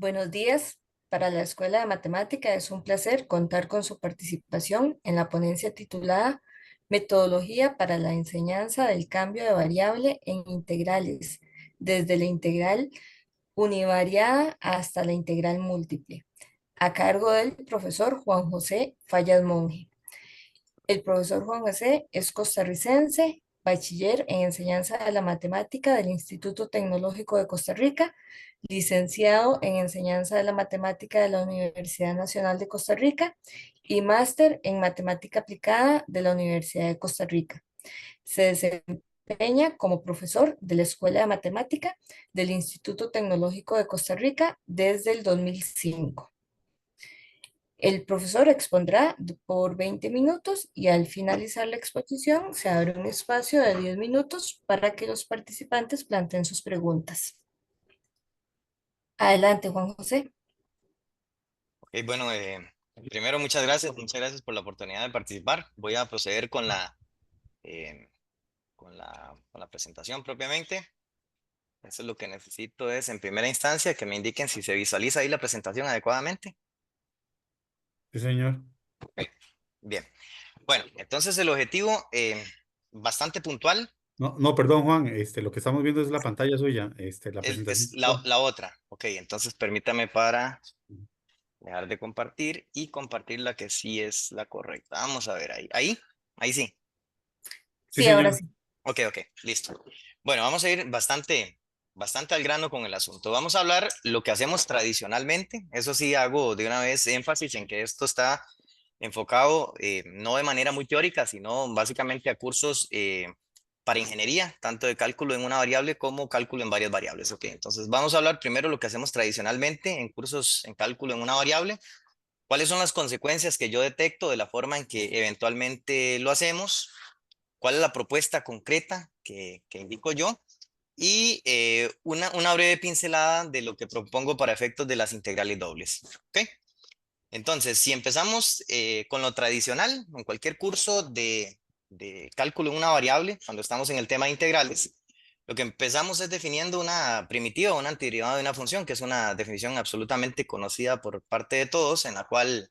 Buenos días. Para la Escuela de Matemática es un placer contar con su participación en la ponencia titulada Metodología para la enseñanza del cambio de variable en integrales, desde la integral univariada hasta la integral múltiple, a cargo del profesor Juan José Fallas Monge. El profesor Juan José es costarricense, bachiller en enseñanza de la matemática del Instituto Tecnológico de Costa Rica, licenciado en enseñanza de la matemática de la Universidad Nacional de Costa Rica y máster en matemática aplicada de la Universidad de Costa Rica. Se desempeña como profesor de la Escuela de Matemática del Instituto Tecnológico de Costa Rica desde el 2005. El profesor expondrá por 20 minutos y al finalizar la exposición se abre un espacio de 10 minutos para que los participantes planteen sus preguntas. Adelante, Juan José. Ok, bueno, primero muchas gracias por la oportunidad de participar. Voy a proceder eh, con la presentación propiamente. Eso es lo que necesito es, en primera instancia, que me indiquen si se visualiza ahí la presentación adecuadamente. Sí, señor. Bien, bueno, entonces el objetivo bastante puntual No, no, perdón, Juan. Lo que estamos viendo es la pantalla suya. La es presentación. la otra. Ok, entonces permítame para dejar de compartir y compartir la que sí es la correcta. Vamos a ver ahí sí. Sí, Sí, ahora señor. sí. Ok, listo. Bueno, vamos a ir bastante al grano con el asunto. Vamos a hablar lo que hacemos tradicionalmente. Eso sí, hago de una vez énfasis en que esto está enfocado no de manera muy teórica, sino básicamente a cursos para ingeniería, tanto de cálculo en una variable como cálculo en varias variables. Ok, entonces vamos a hablar primero lo que hacemos tradicionalmente en cursos en cálculo en una variable. ¿Cuáles son las consecuencias que yo detecto de la forma en que eventualmente lo hacemos? ¿Cuál es la propuesta concreta que indico yo? Y una breve pincelada de lo que propongo para efectos de las integrales dobles. ¿Ok? Entonces, si empezamos con lo tradicional, en cualquier curso de cálculo en una variable, cuando estamos en el tema de integrales, lo que empezamos es definiendo una primitiva o una antiderivada de una función, que es una definición absolutamente conocida por parte de todos, en la cual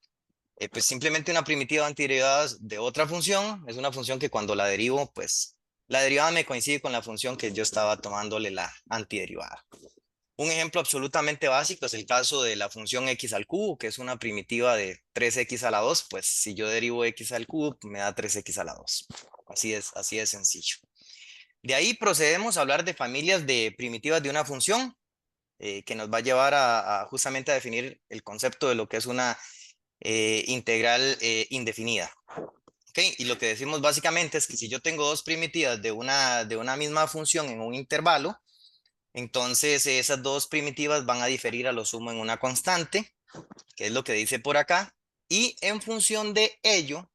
pues simplemente una primitiva antiderivada de otra función es una función que cuando la derivo, pues la derivada me coincide con la función que yo estaba tomándole la antiderivada. Un ejemplo absolutamente básico es el caso de la función x al cubo, que es una primitiva de 3x a la 2, pues si yo derivo x al cubo, me da 3x a la 2. Así es sencillo. De ahí procedemos a hablar de familias de primitivas de una función, que nos va a llevar justamente a definir el concepto de lo que es una integral indefinida. ¿Okay? Y lo que decimos básicamente es que si yo tengo dos primitivas de una misma función en un intervalo, entonces esas dos primitivas van a diferir a lo sumo en una constante, que es lo que dice por acá, y en función de ello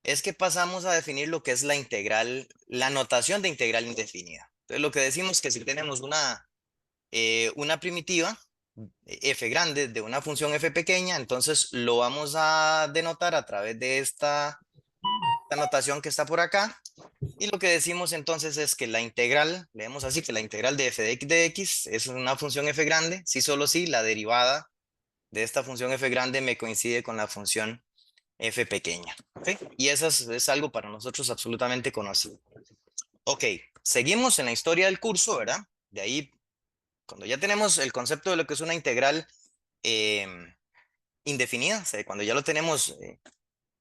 es que pasamos a definir lo que es la integral, la notación de integral indefinida. Entonces lo que decimos es que si tenemos una primitiva, f grande, de una función f pequeña, entonces lo vamos a denotar a través de esta notación que está por acá. Y lo que decimos entonces es que la integral, leemos así, que la integral de f de x es una función f grande, si solo si la derivada de esta función f grande me coincide con la función f pequeña. ¿Ok? Y eso es algo para nosotros absolutamente conocido. Ok, seguimos en la historia del curso, ¿verdad? De ahí, cuando ya tenemos el concepto de lo que es una integral indefinida, o sea, cuando ya lo tenemos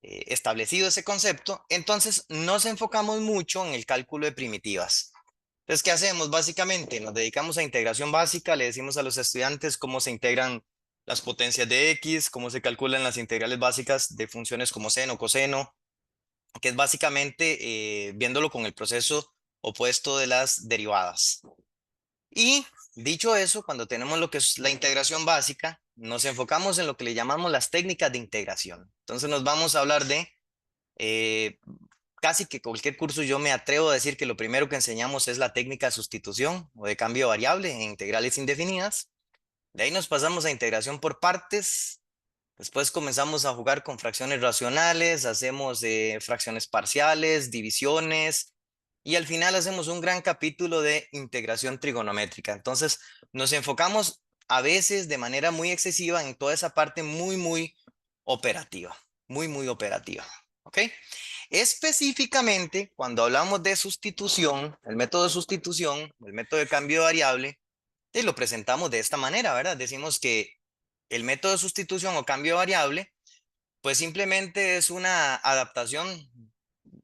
establecido ese concepto, entonces nos enfocamos mucho en el cálculo de primitivas. Entonces, ¿qué hacemos? Básicamente nos dedicamos a integración básica, le decimos a los estudiantes cómo se integran las potencias de x, cómo se calculan las integrales básicas de funciones como seno, coseno, que es básicamente viéndolo con el proceso opuesto de las derivadas. Y dicho eso, cuando tenemos lo que es la integración básica, nos enfocamos en lo que le llamamos las técnicas de integración. Entonces nos vamos a hablar de eh, casi que cualquier curso. Yo me atrevo a decir que lo primero que enseñamos es la técnica de sustitución o de cambio de variable en integrales indefinidas. De ahí nos pasamos a integración por partes. Después comenzamos a jugar con fracciones racionales, hacemos fracciones parciales, divisiones, y al final hacemos un gran capítulo de integración trigonométrica. Entonces nos enfocamos a veces de manera muy excesiva en toda esa parte muy operativa, muy operativa, ¿ok? Específicamente, cuando hablamos de sustitución, el método de sustitución, el método de cambio de variable, lo presentamos de esta manera, ¿verdad? Decimos que el método de sustitución o cambio de variable, pues simplemente es una adaptación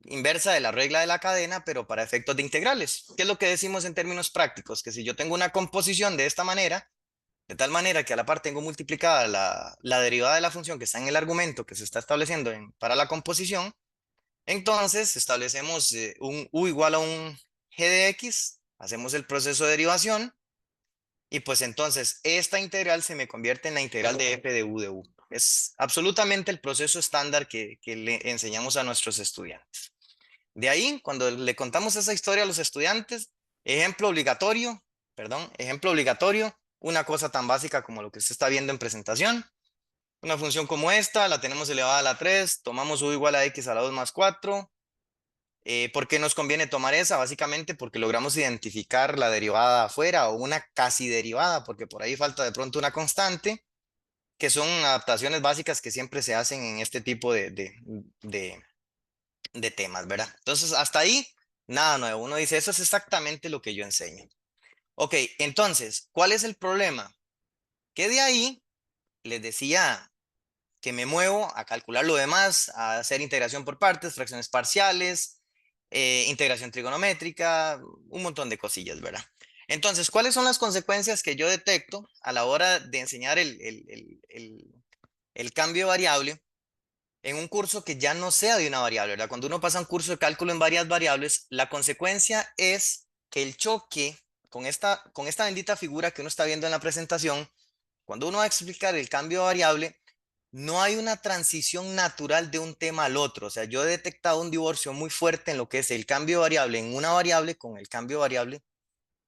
inversa de la regla de la cadena, pero para efectos de integrales. ¿Qué es lo que decimos en términos prácticos? Que si yo tengo una composición de esta manera, de tal manera que a la par tengo multiplicada la derivada de la función que está en el argumento que se está estableciendo para la composición, entonces establecemos un u igual a un g de x, hacemos el proceso de derivación, y pues entonces esta integral se me convierte en la integral de f de u de u. Es absolutamente el proceso estándar que le enseñamos a nuestros estudiantes. De ahí, cuando le contamos esa historia a los estudiantes, ejemplo obligatorio, una cosa tan básica como lo que usted está viendo en presentación. Una función como esta, la tenemos elevada a la 3, tomamos u igual a x a la 2 más 4. ¿Por qué nos conviene tomar esa? Básicamente porque logramos identificar la derivada afuera o una casi derivada, porque por ahí falta de pronto una constante, que son adaptaciones básicas que siempre se hacen en este tipo de temas, ¿verdad? Entonces, hasta ahí, nada nuevo. Uno dice, eso es exactamente lo que yo enseño. Ok, entonces, ¿cuál es el problema? Que de ahí les decía que me muevo a calcular lo demás, a hacer integración por partes, fracciones parciales, integración trigonométrica, un montón de cosillas, ¿verdad? Entonces, ¿cuáles son las consecuencias que yo detecto a la hora de enseñar el cambio de variable en un curso que ya no sea de una variable, ¿verdad? Cuando uno pasa un curso de cálculo en varias variables, la consecuencia es que el choque con esta bendita figura que uno está viendo en la presentación, cuando uno va a explicar el cambio de variable, no hay una transición natural de un tema al otro. O sea, yo he detectado un divorcio muy fuerte en lo que es el cambio de variable en una variable con el cambio de variable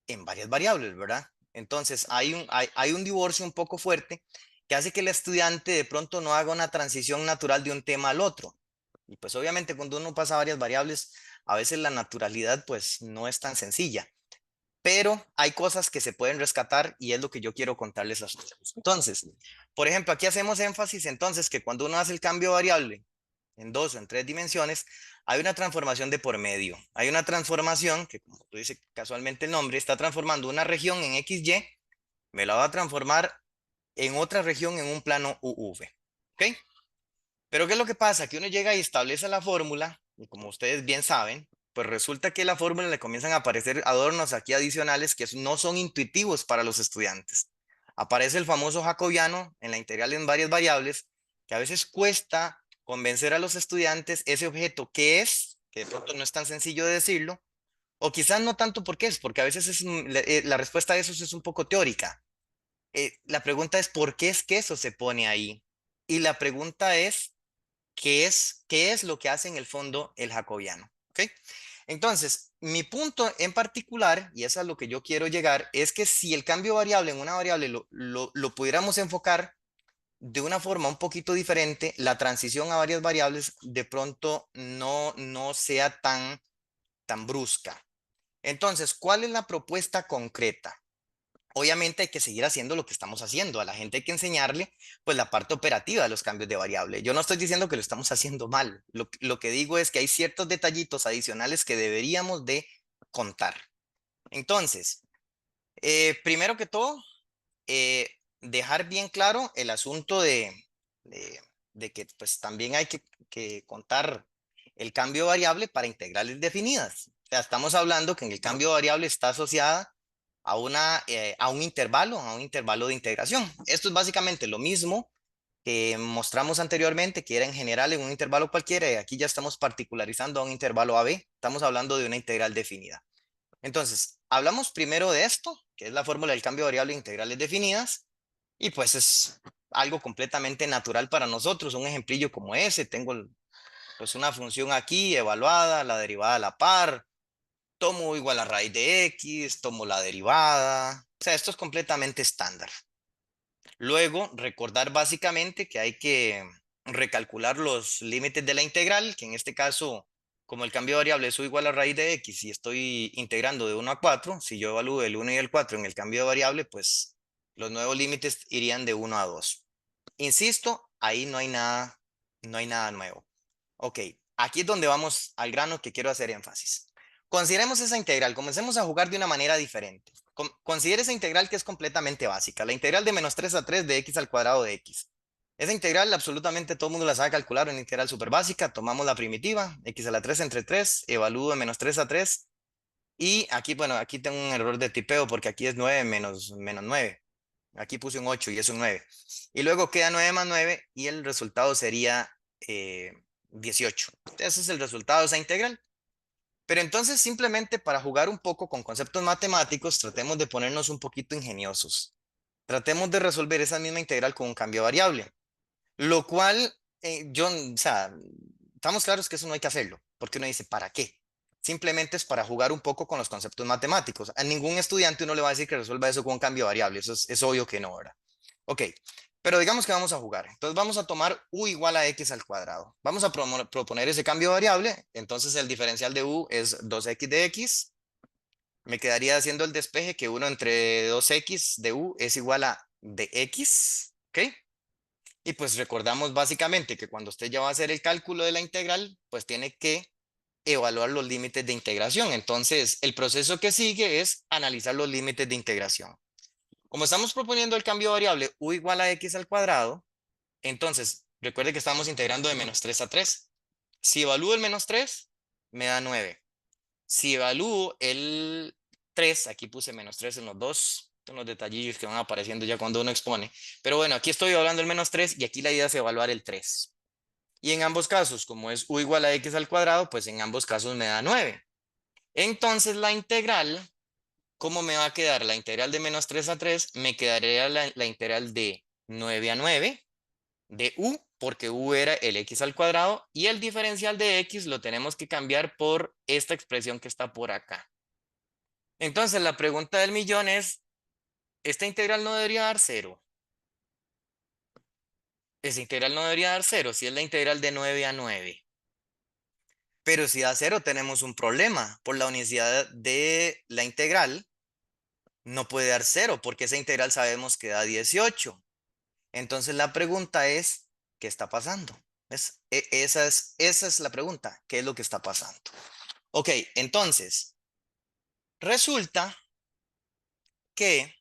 en varias variables, ¿verdad? Entonces, hay un divorcio un poco fuerte que hace que el estudiante de pronto no haga una transición natural de un tema al otro. Y pues obviamente cuando uno pasa varias variables, a veces la naturalidad pues no es tan sencilla, pero hay cosas que se pueden rescatar y es lo que yo quiero contarles a ustedes. Entonces, por ejemplo, aquí hacemos énfasis entonces que cuando uno hace el cambio de variable en 2 o en 3 dimensiones, hay una transformación de por medio. Hay una transformación que, como tú dices casualmente el nombre, está transformando una región en XY, me la va a transformar en otra región en un plano UV. ¿Ok? Pero ¿qué es lo que pasa? Que uno llega y establece la fórmula, y como ustedes bien saben, pues resulta que la fórmula le comienzan a aparecer adornos aquí adicionales que no son intuitivos para los estudiantes. Aparece el famoso jacobiano en la integral en varias variables, que a veces cuesta convencer a los estudiantes ese objeto que es, que de pronto no es tan sencillo de decirlo, o quizás no tanto porque es, porque a veces la respuesta a eso es un poco teórica. La pregunta es, ¿por qué es que eso se pone ahí? Y la pregunta es, ¿qué es lo que hace en el fondo el jacobiano? ¿Ok? Entonces, mi punto en particular, y eso es a lo que yo quiero llegar, es que si el cambio variable en una variable lo pudiéramos enfocar de una forma un poquito diferente, la transición a varias variables de pronto no sea tan brusca. Entonces, ¿cuál es la propuesta concreta? Obviamente hay que seguir haciendo lo que estamos haciendo. A la gente hay que enseñarle pues la parte operativa de los cambios de variable. Yo no estoy diciendo que lo estamos haciendo mal. Lo que digo es que hay ciertos detallitos adicionales que deberíamos de contar. Entonces, primero que todo, dejar bien claro el asunto de, de que pues también hay que contar el cambio de variable para integrales definidas. O sea, estamos hablando que en el cambio de variable está asociada a un intervalo de integración. Esto es básicamente lo mismo que mostramos anteriormente, que era en general en un intervalo cualquiera, y aquí ya estamos particularizando a un intervalo AB. Estamos hablando de una integral definida. Entonces, hablamos primero de esto, que es la fórmula del cambio de variable de integrales definidas, y pues es algo completamente natural para nosotros. Un ejemplillo como ese, tengo pues una función aquí evaluada, la derivada a la par, tomo igual a raíz de x, tomo la derivada. O sea, esto es completamente estándar. Luego, recordar básicamente que hay que recalcular los límites de la integral, que en este caso, como el cambio de variable es u igual a raíz de x y estoy integrando de 1 a 4, si yo evalúo el 1 y el 4 en el cambio de variable, pues Los nuevos límites irían de 1 a 2. Insisto, ahí no hay nada nuevo. Ok, aquí es donde vamos al grano que quiero hacer énfasis. Consideremos esa integral, comencemos a jugar de una manera diferente. Considere esa integral que es completamente básica, la integral de menos 3 a 3 de x al cuadrado de x. Esa integral absolutamente todo el mundo la sabe calcular, una integral súper básica, tomamos la primitiva, x a la 3 entre 3, evalúo de menos 3 a 3, y aquí, bueno, aquí tengo un error de tipeo porque aquí es 9 menos 9. Aquí puse un 8 y es un 9. Y luego queda 9 más 9 y el resultado sería 18. Ese es el resultado de esa integral. Pero entonces simplemente para jugar un poco con conceptos matemáticos, tratemos de ponernos un poquito ingeniosos. Tratemos de resolver esa misma integral con un cambio de variable. Lo cual, o sea, estamos claros que eso no hay que hacerlo, porque uno dice, ¿para qué? Simplemente es para jugar un poco con los conceptos matemáticos. A ningún estudiante uno le va a decir que resuelva eso con un cambio de variable, eso es obvio que no, ¿verdad? Ok, pero digamos que vamos a jugar. Entonces vamos a tomar u igual a x al cuadrado. Vamos a proponer ese cambio de variable, entonces el diferencial de u es 2x de x. Me quedaría haciendo el despeje que 1 entre 2x de u es igual a de x, ¿ok? Y pues recordamos básicamente que cuando usted ya va a hacer el cálculo de la integral, pues tiene que evaluar los límites de integración. Entonces, el proceso que sigue es analizar los límites de integración. Como estamos proponiendo el cambio de variable u igual a x al cuadrado, entonces recuerde que estamos integrando de menos 3 a 3. Si evalúo el menos 3, me da 9. Si evalúo el 3, aquí puse menos 3 en los dos, son los detallillos que van apareciendo ya cuando uno expone. Pero bueno, aquí estoy evaluando el menos 3 y aquí la idea es evaluar el 3. Y en ambos casos, como es u igual a x al cuadrado, pues en ambos casos me da 9. Entonces la integral, ¿cómo me va a quedar? La integral de menos 3 a 3, me quedaría la integral de 9 a 9 de u, porque u era el x al cuadrado, y el diferencial de x lo tenemos que cambiar por esta expresión que está por acá. Entonces la pregunta del millón es, ¿esta integral no debería dar cero? Esa integral no debería dar cero si es la integral de 9 a 9. Pero si da cero tenemos un problema. Por la unicidad de la integral no puede dar cero porque esa integral sabemos que da 18. Entonces la pregunta es, ¿qué está pasando? Esa es la pregunta, ¿qué es lo que está pasando? Ok, entonces, resulta que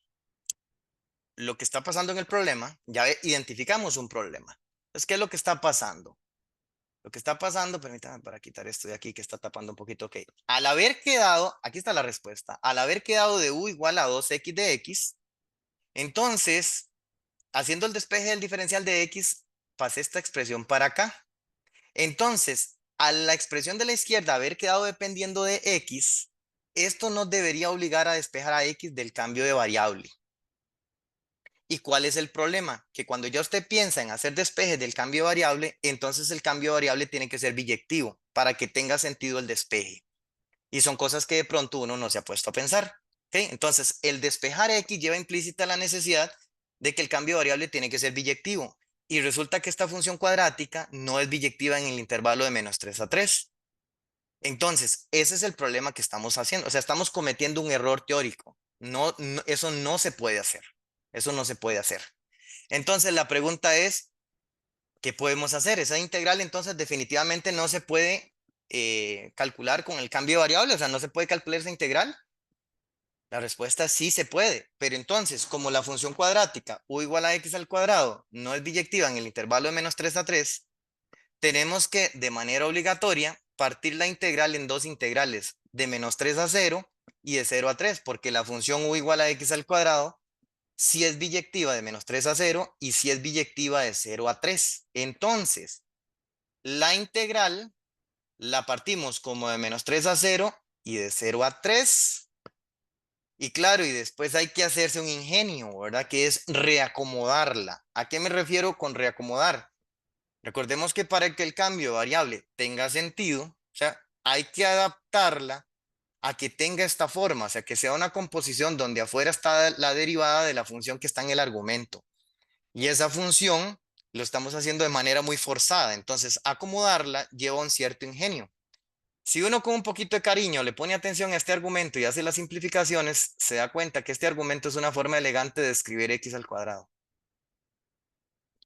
lo que está pasando en el problema, ya identificamos un problema. Entonces, ¿qué es lo que está pasando? Lo que está pasando, permítame para quitar esto de aquí que está tapando un poquito, ok. Al haber quedado, aquí está la respuesta, al haber quedado de u igual a 2x de x, entonces, haciendo el despeje del diferencial de x, pasé esta expresión para acá. Entonces, a la expresión de la izquierda haber quedado dependiendo de x, esto nos debería obligar a despejar a x del cambio de variable. ¿Y cuál es el problema? Que cuando ya usted piensa en hacer despeje del cambio de variable, entonces el cambio de variable tiene que ser biyectivo para que tenga sentido el despeje. Y son cosas que de pronto uno no se ha puesto a pensar. ¿Okay? Entonces, el despejar x lleva implícita la necesidad de que el cambio de variable tiene que ser biyectivo. Y resulta que esta función cuadrática no es biyectiva en el intervalo de menos 3 a 3. Entonces, ese es el problema que estamos haciendo. O sea, estamos cometiendo un error teórico. Eso no se puede hacer. Eso no se puede hacer. Entonces, la pregunta es, ¿qué podemos hacer? Esa integral entonces definitivamente no se puede calcular con el cambio de variable, o sea, no se puede calcular esa integral. La respuesta es sí se puede, pero entonces, como la función cuadrática u igual a x al cuadrado no es biyectiva en el intervalo de menos 3 a 3, tenemos que, de manera obligatoria, partir la integral en dos integrales, de menos 3 a 0 y de 0 a 3, porque la función u igual a x al cuadrado si es biyectiva de menos 3 a 0 y si es biyectiva de 0 a 3. Entonces, la integral la partimos como de menos 3 a 0 y de 0 a 3. Y claro, y después hay que hacerse un ingenio, ¿verdad? Que es reacomodarla. ¿A qué me refiero con reacomodar? Recordemos que para que el cambio de variable tenga sentido, o sea, hay que adaptarla a que tenga esta forma, o sea, que sea una composición donde afuera está la derivada de la función que está en el argumento. Y esa función lo estamos haciendo de manera muy forzada, entonces acomodarla lleva un cierto ingenio. Si uno con un poquito de cariño le pone atención a este argumento y hace las simplificaciones, se da cuenta que este argumento es una forma elegante de escribir x al cuadrado.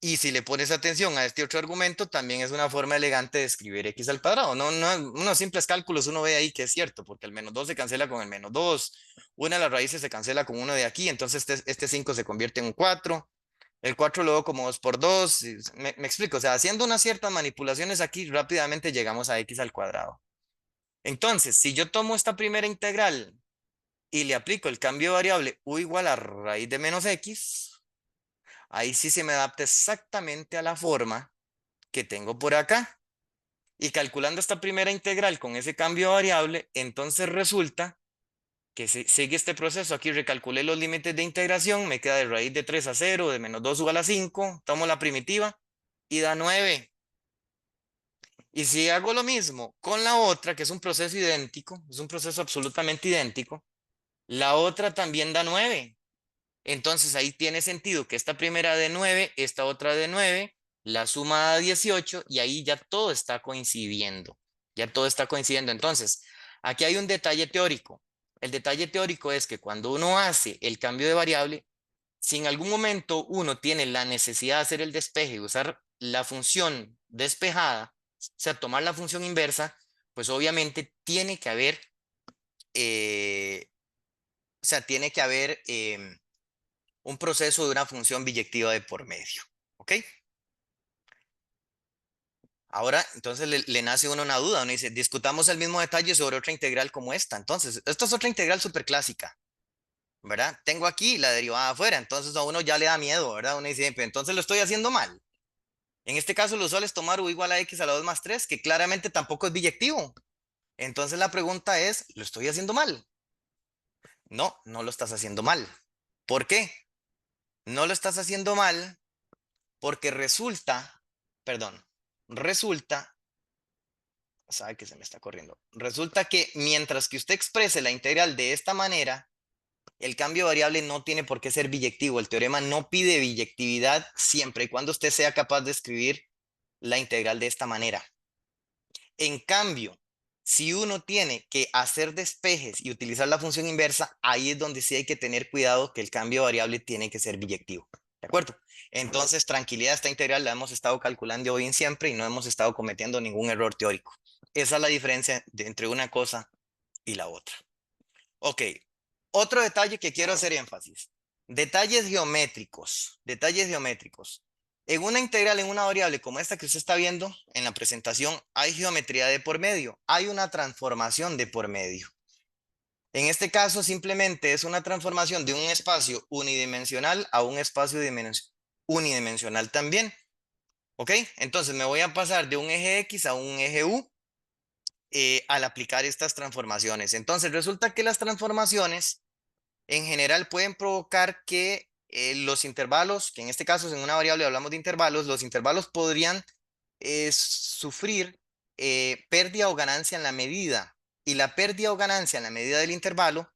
Y si le pones atención a este otro argumento, también es una forma elegante de escribir x al cuadrado. Unos simples cálculos uno ve ahí que es cierto, porque el menos 2 se cancela con el menos 2, una de las raíces se cancela con uno de aquí, entonces este 5 se convierte en un 4, el 4 luego como 2 por 2, me explico, o sea, haciendo unas ciertas manipulaciones aquí, rápidamente llegamos a x al cuadrado. Entonces, si yo tomo esta primera integral y le aplico el cambio de variable u igual a raíz de menos x, ahí sí se me adapta exactamente a la forma que tengo por acá. Y calculando esta primera integral con ese cambio de variable, entonces resulta que sigue este proceso. Aquí recalculé los límites de integración, me queda de raíz de 3 a 0, de menos 2 igual a 5, tomo la primitiva y da 9. Y si hago lo mismo con la otra, que es un proceso idéntico, es un proceso absolutamente idéntico, la otra también da 9. Entonces ahí tiene sentido que esta primera de 9, esta otra de 9, la suma da 18 y ahí ya todo está coincidiendo. Ya todo está coincidiendo. Entonces, aquí hay un detalle teórico. El detalle teórico es que cuando uno hace el cambio de variable, si en algún momento uno tiene la necesidad de hacer el despeje y usar la función despejada, o sea, tomar la función inversa, pues obviamente tiene que haber, o sea, tiene que haber un proceso de una función biyectiva de por medio. ¿Ok? Ahora, entonces le nace a uno una duda. Uno dice, discutamos el mismo detalle sobre otra integral como esta. Entonces, esta es otra integral súper clásica, ¿verdad? Tengo aquí la derivada afuera, entonces a uno ya le da miedo, ¿verdad? Uno dice, pero entonces lo estoy haciendo mal. En este caso, lo usual es tomar u igual a x a la 2 más 3, que claramente tampoco es biyectivo. Entonces la pregunta es, ¿lo estoy haciendo mal? No, no lo estás haciendo mal. ¿Por qué? No lo estás haciendo mal porque perdón, resulta, sabe que se me está corriendo, resulta que mientras que usted exprese la integral de esta manera, el cambio de variable no tiene por qué ser biyectivo. El teorema no pide biyectividad siempre y cuando usted sea capaz de escribir la integral de esta manera. En cambio, si uno tiene que hacer despejes y utilizar la función inversa, ahí es donde sí hay que tener cuidado que el cambio de variable tiene que ser biyectivo. ¿De acuerdo? Entonces, tranquilidad, esta integral la hemos estado calculando hoy en siempre y no hemos estado cometiendo ningún error teórico. Esa es la diferencia entre una cosa y la otra. Ok, otro detalle que quiero hacer énfasis. Detalles geométricos, detalles geométricos. En una integral, en una variable como esta que usted está viendo en la presentación, hay geometría de por medio, hay una transformación de por medio. En este caso, simplemente es una transformación de un espacio unidimensional a un espacio unidimensional también. ¿Ok? Entonces me voy a pasar de un eje X a un eje U al aplicar estas transformaciones. Entonces resulta que las transformaciones en general pueden provocar que los intervalos, que en este caso en una variable hablamos de intervalos, los intervalos podrían sufrir pérdida o ganancia en la medida. Y la pérdida o ganancia en la medida del intervalo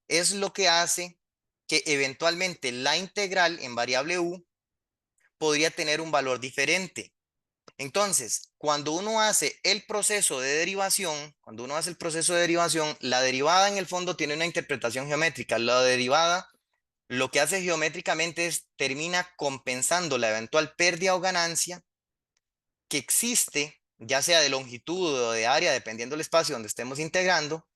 es lo que hace que eventualmente la integral en variable u podría tener un valor diferente. Entonces, cuando uno hace el proceso de derivación, la derivada en el fondo tiene una interpretación geométrica. La derivada lo que hace geométricamente es termina compensando la eventual pérdida o ganancia que existe, ya sea de longitud o de área, dependiendo del espacio donde estemos integrando,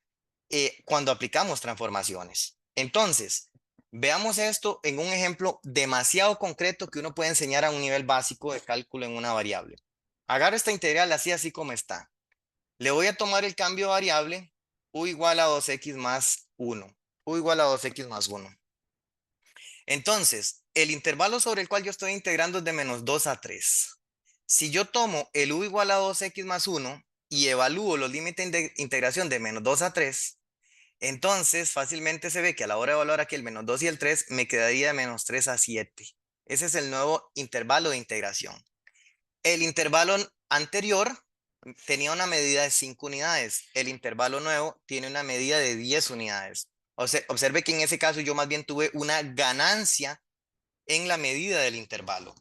cuando aplicamos transformaciones. Entonces, veamos esto en un ejemplo demasiado concreto que uno puede enseñar a un nivel básico de cálculo en una variable. Agarro esta integral así como está. Le voy a tomar el cambio de variable u igual a 2x más 1. U igual a 2x más 1. Entonces, el intervalo sobre el cual yo estoy integrando es de menos 2 a 3. Si yo tomo el u igual a 2x más 1 y evalúo los límites de integración de menos 2 a 3, entonces fácilmente se ve que a la hora de evaluar aquí el menos 2 y el 3 me quedaría de menos 3 a 7. Ese es el nuevo intervalo de integración. El intervalo anterior tenía una medida de 5 unidades. El intervalo nuevo tiene una medida de 10 unidades. Observe que en ese caso yo más bien tuve una ganancia en la medida del intervalo.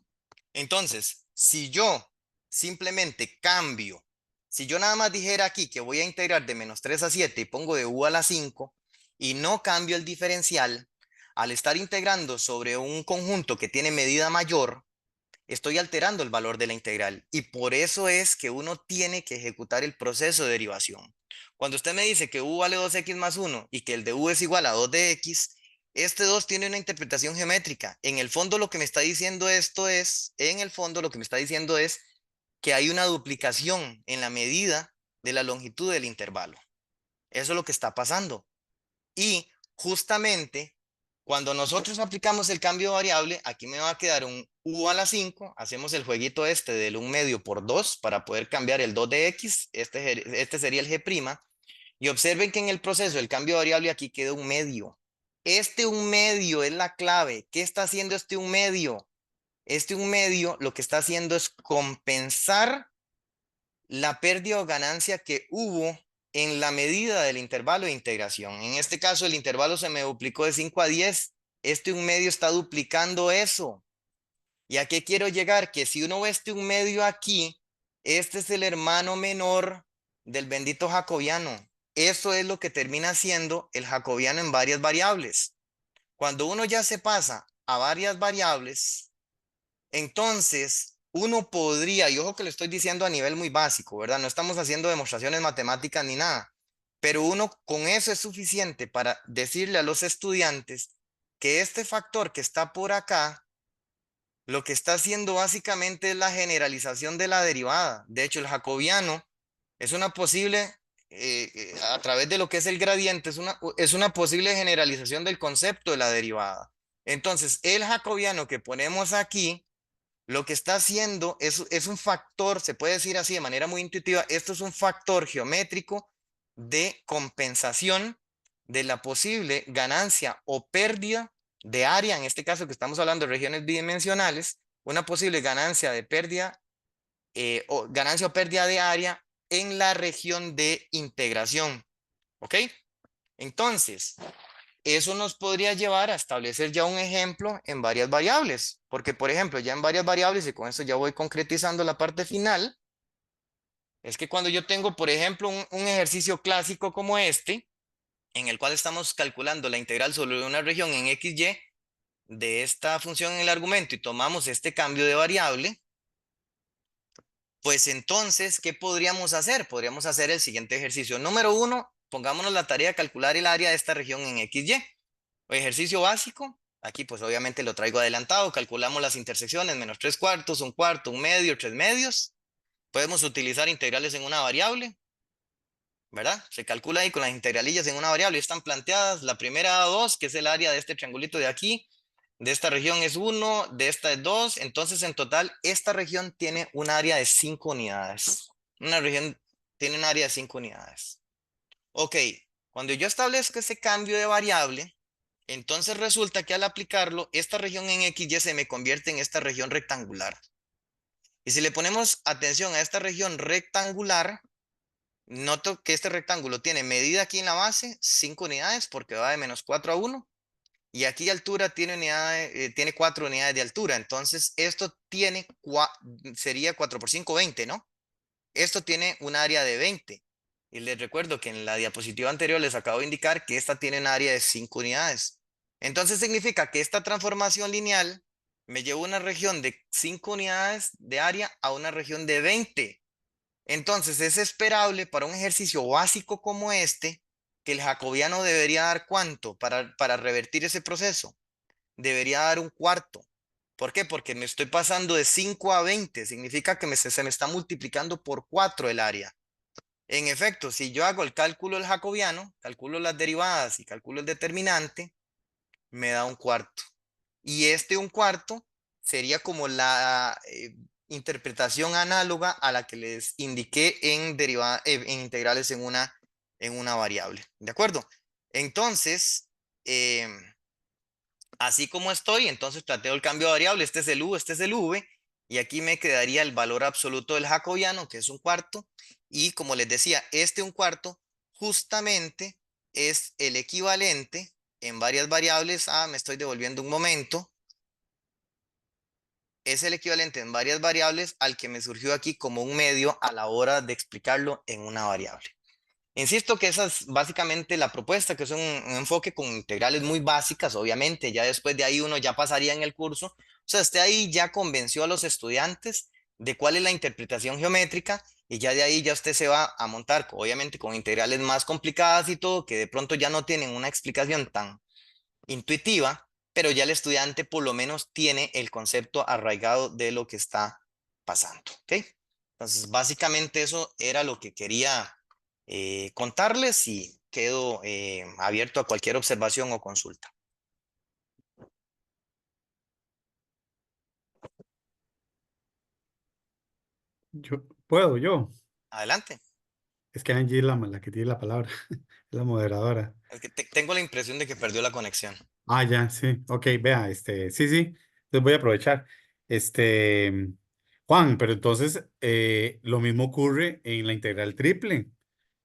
Entonces, si yo simplemente cambio Si yo nada más dijera aquí que voy a integrar de -3 a 7 y pongo de u a la 5 y no cambio el diferencial, al estar integrando sobre un conjunto que tiene medida mayor, estoy alterando el valor de la integral. Y por eso es que uno tiene que ejecutar el proceso de derivación. Cuando usted me dice que u vale 2x más 1 y que el de u es igual a 2 de x, este 2 tiene una interpretación geométrica. En el fondo lo que me está diciendo esto es, en el fondo lo que me está diciendo es que hay una duplicación en la medida de la longitud del intervalo. Eso es lo que está pasando. Y justamente cuando nosotros aplicamos el cambio de variable, aquí me va a quedar un u a la 5. Hacemos el jueguito este del 1 medio por 2 para poder cambiar el 2 de x. Este sería el g'. Y observen que en el proceso del cambio de variable aquí queda un medio. Este 1 medio es la clave. ¿Qué está haciendo este 1 medio? Este 1 medio lo que está haciendo es compensar la pérdida o ganancia que hubo en la medida del intervalo de integración. En este caso, el intervalo se me duplicó de 5 a 10. Este 1 medio está duplicando eso. ¿Y a qué quiero llegar? Que si uno ve este 1 medio aquí, este es el hermano menor del bendito jacobiano. Eso es lo que termina siendo el jacobiano en varias variables. Cuando uno ya se pasa a varias variables, entonces, uno podría, y ojo que lo estoy diciendo a nivel muy básico, ¿verdad? No estamos haciendo demostraciones matemáticas ni nada, pero uno con eso es suficiente para decirle a los estudiantes que este factor que está por acá, lo que está haciendo básicamente es la generalización de la derivada. De hecho, el jacobiano es una posible, a través de lo que es el gradiente, es una posible generalización del concepto de la derivada. Entonces, el jacobiano que ponemos aquí lo que está haciendo es un factor, se puede decir así de manera muy intuitiva, esto es un factor geométrico de compensación de la posible ganancia o pérdida de área, en este caso que estamos hablando de regiones bidimensionales, una posible ganancia de pérdida o ganancia o pérdida de área en la región de integración. ¿Ok? Entonces, eso nos podría llevar a establecer ya un ejemplo en varias variables, porque por ejemplo, ya en varias variables, y con esto ya voy concretizando la parte final, es que cuando yo tengo, por ejemplo, un ejercicio clásico como este, en el cual estamos calculando la integral sobre una región en XY de esta función en el argumento y tomamos este cambio de variable, pues entonces, ¿qué podríamos hacer? Podríamos hacer el siguiente ejercicio. Número 1, pongámonos la tarea de calcular el área de esta región en XY. Ejercicio básico, aquí pues obviamente lo traigo adelantado, calculamos las intersecciones, -3/4, 1/4, 1 medio, 3 medios. Podemos utilizar integrales en una variable, ¿verdad? Se calcula ahí con las integralillas en una variable, están planteadas. La primera da 2, que es el área de este triangulito de aquí. De esta región es 1, de esta es 2. Entonces en total esta región tiene un área de 5 unidades. Una región tiene un área de 5 unidades. Ok, cuando yo establezco ese cambio de variable, entonces resulta que al aplicarlo, esta región en XY se me convierte en esta región rectangular. Y si le ponemos atención a esta región rectangular, noto que este rectángulo tiene medida aquí en la base, 5 unidades, porque va de -4 a 1. Y aquí altura tiene 4 unidades de altura. Entonces esto sería 4 por 5, 20, ¿no? Esto tiene un área de 20. Y les recuerdo que en la diapositiva anterior les acabo de indicar que esta tiene un área de 5 unidades. Entonces significa que esta transformación lineal me lleva una región de 5 unidades de área a una región de 20. Entonces es esperable para un ejercicio básico como este que el jacobiano debería dar ¿cuánto para revertir ese proceso? Debería dar un cuarto. ¿Por qué? Porque me estoy pasando de 5 a 20. Significa que se me está multiplicando por 4 el área. En efecto, si yo hago el cálculo del jacobiano, calculo las derivadas y calculo el determinante, me da un cuarto. Y este un cuarto sería como la interpretación análoga a la que les indiqué en integrales en una variable. ¿De acuerdo? Entonces, em, así como estoy, entonces planteo el cambio de variable. Este es el u, este es el v. Y aquí me quedaría el valor absoluto del jacobiano, que es un cuarto. Y como les decía, este un cuarto justamente es el equivalente en varias variables a, me estoy devolviendo un momento, es el equivalente en varias variables al que me surgió aquí como un medio a la hora de explicarlo en una variable. Insisto que esa es básicamente la propuesta, que es un enfoque con integrales muy básicas, obviamente, ya después de ahí uno ya pasaría en el curso, o sea, usted ahí ya convenció a los estudiantes de cuál es la interpretación geométrica y ya de ahí ya usted se va a montar, obviamente, con integrales más complicadas y todo, que de pronto ya no tienen una explicación tan intuitiva, pero ya el estudiante por lo menos tiene el concepto arraigado de lo que está pasando, ¿ok? Entonces, básicamente eso era lo que quería contarles y quedo abierto a cualquier observación o consulta. Yo. Adelante. Es que Angie es la que tiene la palabra, es la moderadora. Es que tengo la impresión de que perdió la conexión. Ah, ya, sí. Ok, vea, sí, sí. Entonces voy a aprovechar. Este, Juan, pero entonces lo mismo ocurre en la integral triple.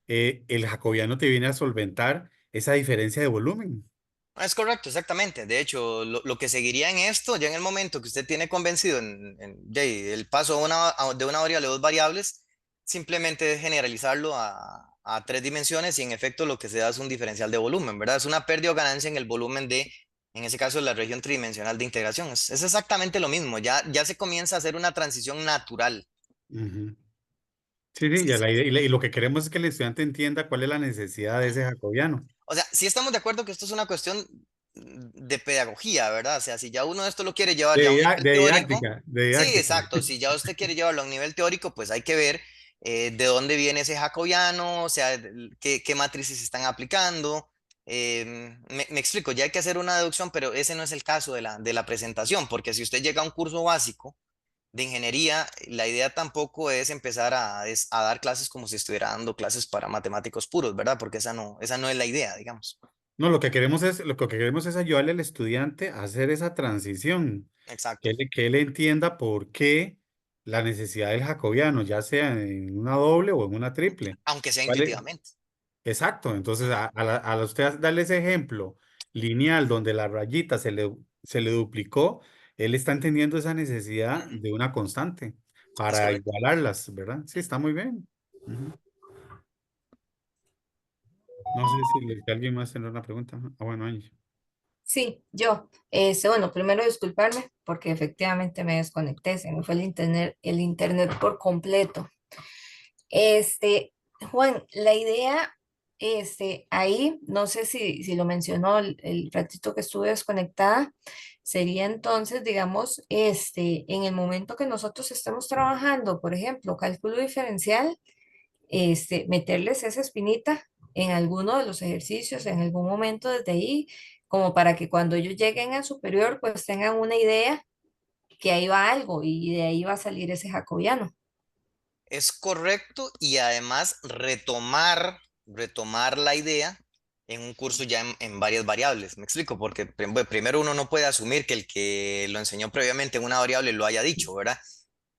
El jacobiano te viene a solventar esa diferencia de volumen. Es correcto, exactamente. De hecho, lo que seguiría en esto, ya en el momento que usted tiene convencido de el paso de una variable a dos variables, simplemente es generalizarlo a tres dimensiones y en efecto lo que se da es un diferencial de volumen, ¿verdad? Es una pérdida o ganancia en el volumen de, en ese caso, la región tridimensional de integración. Es exactamente lo mismo, ya se comienza a hacer una transición natural. Ujú. Sí, sí, Sí, ya sí. y lo que queremos es que el estudiante entienda cuál es la necesidad de ese jacobiano. O sea, sí estamos de acuerdo que esto es una cuestión de pedagogía, ¿verdad? O sea, si ya uno esto lo quiere llevar ya a un nivel De teórico, didáctica, de sí, didáctica. exacto. Si ya usted quiere llevarlo a un nivel teórico, pues hay que ver de dónde viene ese jacobiano, o sea, qué matrices se están aplicando. Me explico, ya hay que hacer una deducción, pero ese no es el caso de la presentación, porque si usted llega a un curso básico de ingeniería, la idea tampoco es empezar a dar clases como si estuviera dando clases para matemáticos puros, ¿verdad? Porque esa no es la idea, digamos. No, lo que queremos es ayudarle al estudiante a hacer esa transición, Exacto. que él entienda por qué la necesidad del jacobiano, ya sea en una doble o en una triple. Aunque sea ¿Cuál es? intuitivamente. Exacto, entonces Ujú, a usted darle ese ejemplo lineal donde la rayita se le duplicó, él está entendiendo esa necesidad ujú. de una constante Es para correcto. igualarlas, ¿verdad? Sí, está muy bien. Ujú. No sé si alguien más tiene una pregunta. Ah, bueno, Angie. Sí, yo. Bueno, primero disculparme porque efectivamente me desconecté, se me fue el internet por completo. Este, Juan, la idea, ahí, no sé si lo mencionó el ratito que estuve desconectada, sería entonces, digamos, en el momento que nosotros estemos trabajando, por ejemplo, cálculo diferencial, meterles esa espinita en alguno de los ejercicios, en algún momento desde ahí, como para que cuando ellos lleguen a superior, pues tengan una idea que ahí va algo y de ahí va a salir ese jacobiano. Es correcto y además retomar la idea en un curso ya en varias variables. Me explico, porque primero uno no puede asumir que el que lo enseñó previamente en una variable lo haya dicho, ¿verdad?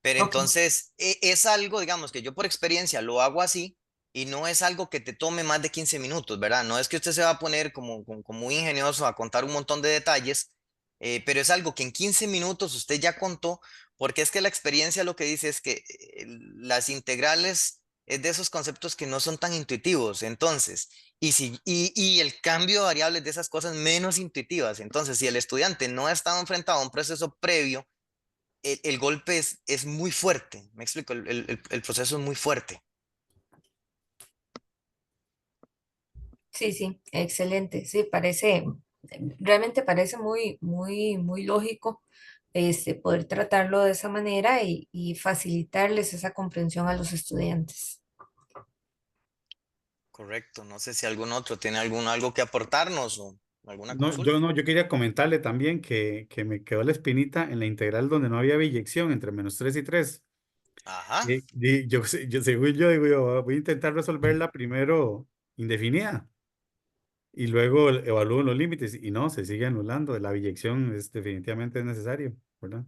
Pero Ok, entonces es algo, digamos, que yo por experiencia lo hago así y no es algo que te tome más de 15 minutos, ¿verdad? No es que usted se va a poner como muy ingenioso a contar un montón de detalles, pero es algo que en 15 minutos usted ya contó, porque es que la experiencia lo que dice es que las integrales es de esos conceptos que no son tan intuitivos, entonces, y el cambio de variables de esas cosas menos intuitivas, entonces, si el estudiante no ha estado enfrentado a un proceso previo, el golpe es muy fuerte, me explico, el proceso es muy fuerte. sí, sí, excelente. Sí, realmente parece muy lógico poder tratarlo de esa manera y facilitarles esa comprensión a los estudiantes. Correcto, no sé si algún otro tiene algo que aportarnos o alguna No, consulta. yo quería comentarle también que me quedó la espinita en la integral donde no había biyección entre -3 y 3. Ajá, Según yo digo, yo voy a intentar resolverla primero indefinida y luego evalúo los límites y no, se sigue anulando. La biyección es definitivamente necesario, ¿verdad?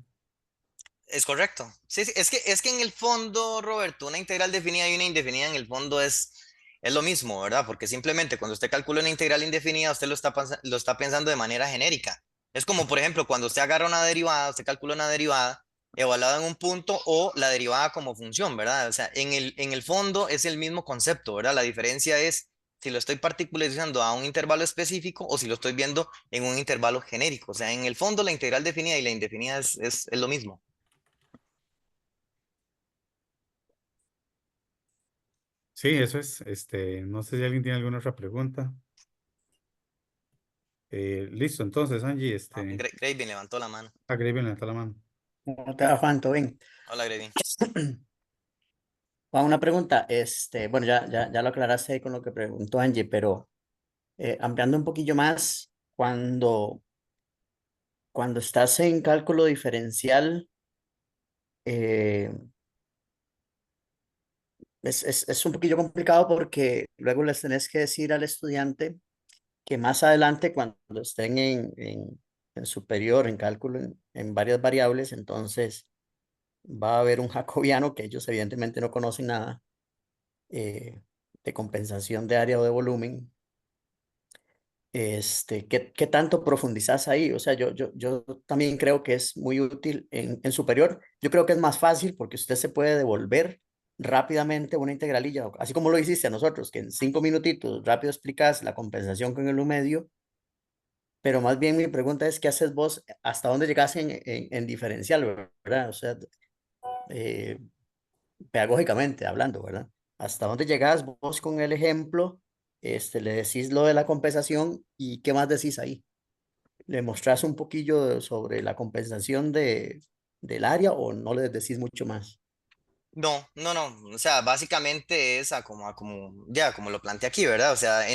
es correcto. Sí, sí, es que en el fondo, Roberto, una integral definida y una indefinida en el fondo es lo mismo, ¿verdad? Porque simplemente cuando usted calcula una integral indefinida, usted lo está pensando de manera genérica. Es como, por ejemplo, cuando usted agarra una derivada, usted calcula una derivada. evaluado en un punto o la derivada como función, ¿verdad? O sea, en el fondo es el mismo concepto, ¿verdad? La diferencia es si lo estoy particularizando a un intervalo específico o si lo estoy viendo en un intervalo genérico. O sea, en el fondo la integral definida y la indefinida es lo mismo. Sí, eso es. No sé si alguien tiene alguna otra pregunta. Listo, entonces, Angie, Gravy levantó la mano. Gravy, levanta la mano. ¿Cómo te va, Juan? ¿Todo bien? Hola, Gravy. Juan, una pregunta. Bueno, ya lo aclaraste ahí con lo que preguntó Angie, pero ampliando un poquillo más, cuando estás en cálculo diferencial, eh, es un poquillo complicado porque luego les tenés que decir al estudiante que más adelante, cuando estén en superior, en cálculo, en varias variables, entonces va a haber un jacobiano que ellos evidentemente no conocen nada de compensación de área o de volumen. ¿Qué tanto profundizas ahí? O sea, yo también creo que es muy útil en superior. Yo creo que es más fácil porque usted se puede devolver rápidamente una integralilla, así como lo hiciste a nosotros, que en 5 minutitos rápido explicas la compensación con el U medio, pero más bien mi pregunta es, ¿qué haces vos? ¿Hasta dónde llegas en diferencial, verdad? O sea, eh, pedagógicamente hablando, ¿verdad? ¿Hasta dónde llegas vos con el ejemplo? Le decís lo de la compensación y ¿qué más decís ahí? ¿Le mostrás un poquillo sobre la compensación del área o no le decís mucho más? No, no, no. O sea, básicamente es ya, como lo planteé aquí, ¿verdad? O sea,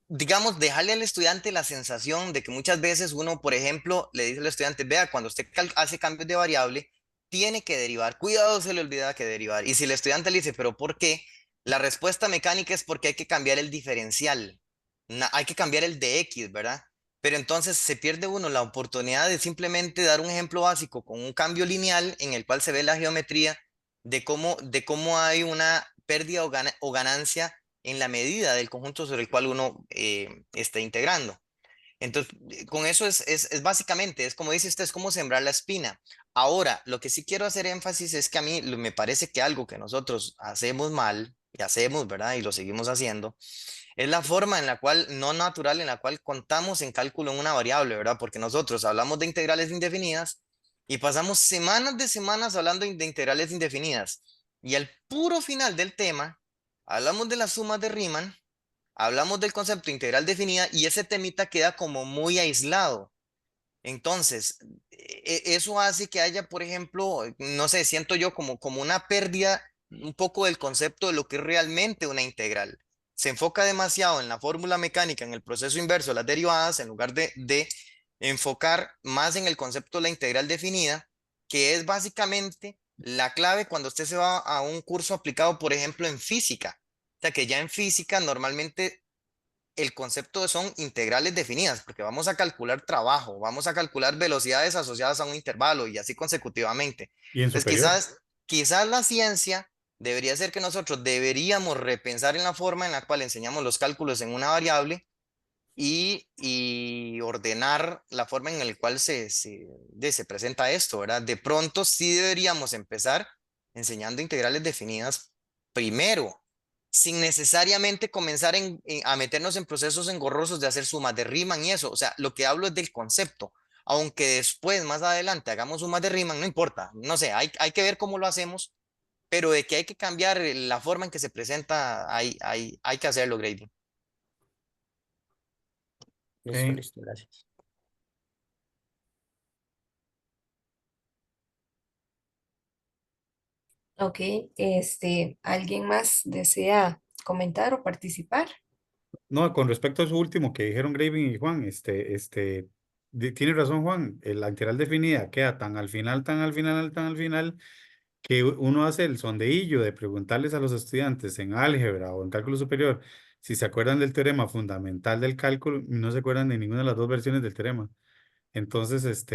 digamos, dejarle al estudiante la sensación de que muchas veces uno, por ejemplo, le dice al estudiante, vea, cuando usted hace cambios de variable, tiene que derivar. Cuidado, se le olvida que derivar. Y si el estudiante le dice, pero ¿por qué? La respuesta mecánica es porque hay que cambiar el diferencial. Hay que cambiar el de X, ¿verdad? Pero entonces se pierde uno la oportunidad de simplemente dar un ejemplo básico con un cambio lineal en el cual se ve la geometría de cómo hay una pérdida o ganancia en la medida del conjunto sobre el cual uno está integrando. Entonces, con eso es básicamente, es como dice usted, es como sembrar la espina. Ahora, lo que sí quiero hacer énfasis es que a mí me parece que algo que nosotros hacemos mal, y hacemos, ¿verdad? Y lo seguimos haciendo, es la forma en la cual, no natural, en la cual contamos en cálculo en una variable, ¿verdad? Porque nosotros hablamos de integrales indefinidas y pasamos semanas de semanas hablando de integrales indefinidas. Y al puro final del tema, hablamos de las sumas de Riemann, hablamos del concepto integral definida y ese temita queda como muy aislado. Entonces, eso hace que haya, por ejemplo, no sé, siento yo como una pérdida un poco del concepto de lo que es realmente una integral. Se enfoca demasiado en la fórmula mecánica, en el proceso inverso de las derivadas, en lugar de enfocar más en el concepto de la integral definida, que es básicamente la clave cuando usted se va a un curso aplicado, por ejemplo, en física. O sea, que ya en física normalmente el concepto son integrales definidas, porque vamos a calcular trabajo, vamos a calcular velocidades asociadas a un intervalo y así consecutivamente. Y en Entonces, superior. quizás la ciencia debería ser que nosotros deberíamos repensar en la forma en la cual enseñamos los cálculos en una variable y ordenar la forma en la cual se presenta esto, ¿verdad? De pronto sí deberíamos empezar enseñando integrales definidas primero, sin necesariamente comenzar a meternos en procesos engorrosos de hacer sumas de Riemann y eso. O sea, lo que hablo es del concepto. Aunque después, más adelante, hagamos sumas de Riemann, no importa. No sé, hay que ver cómo lo hacemos, pero de que hay que cambiar la forma en que se presenta, hay que hacerlo, Grady. Listo, Ok. listo, gracias. Ok, ¿alguien más desea comentar o participar? No, con respecto a eso último que dijeron Graving y Juan, tiene razón Juan, la integral definida queda tan al final, tan al final, tan al final, que uno hace el sondeillo de preguntarles a los estudiantes en álgebra o en cálculo superior si se acuerdan del teorema fundamental del cálculo y no se acuerdan de ninguna de las dos versiones del teorema. Entonces,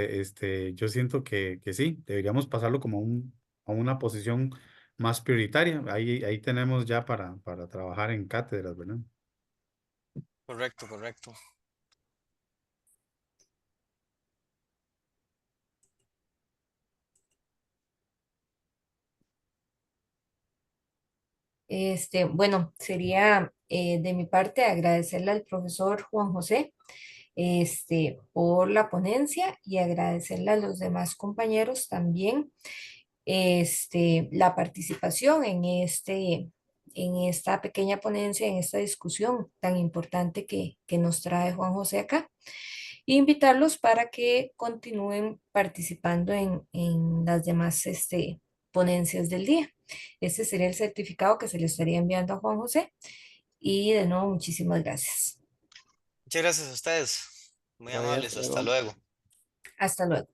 yo siento que sí, deberíamos pasarlo como a una posición más prioritaria. Ahí tenemos ya para trabajar en cátedras, ¿verdad? Correcto, correcto. Bueno, sería de mi parte agradecerle al profesor Juan José por la ponencia y agradecerle a los demás compañeros también la participación en esta pequeña ponencia, en esta discusión tan importante que nos trae Juan José acá. E invitarlos para que continúen participando en las demás ponencias del día. Este sería el certificado que se le estaría enviando a Juan José. Y de nuevo, muchísimas gracias. Muchas gracias a ustedes. Muy Hasta amables. Hasta luego. luego. Hasta luego.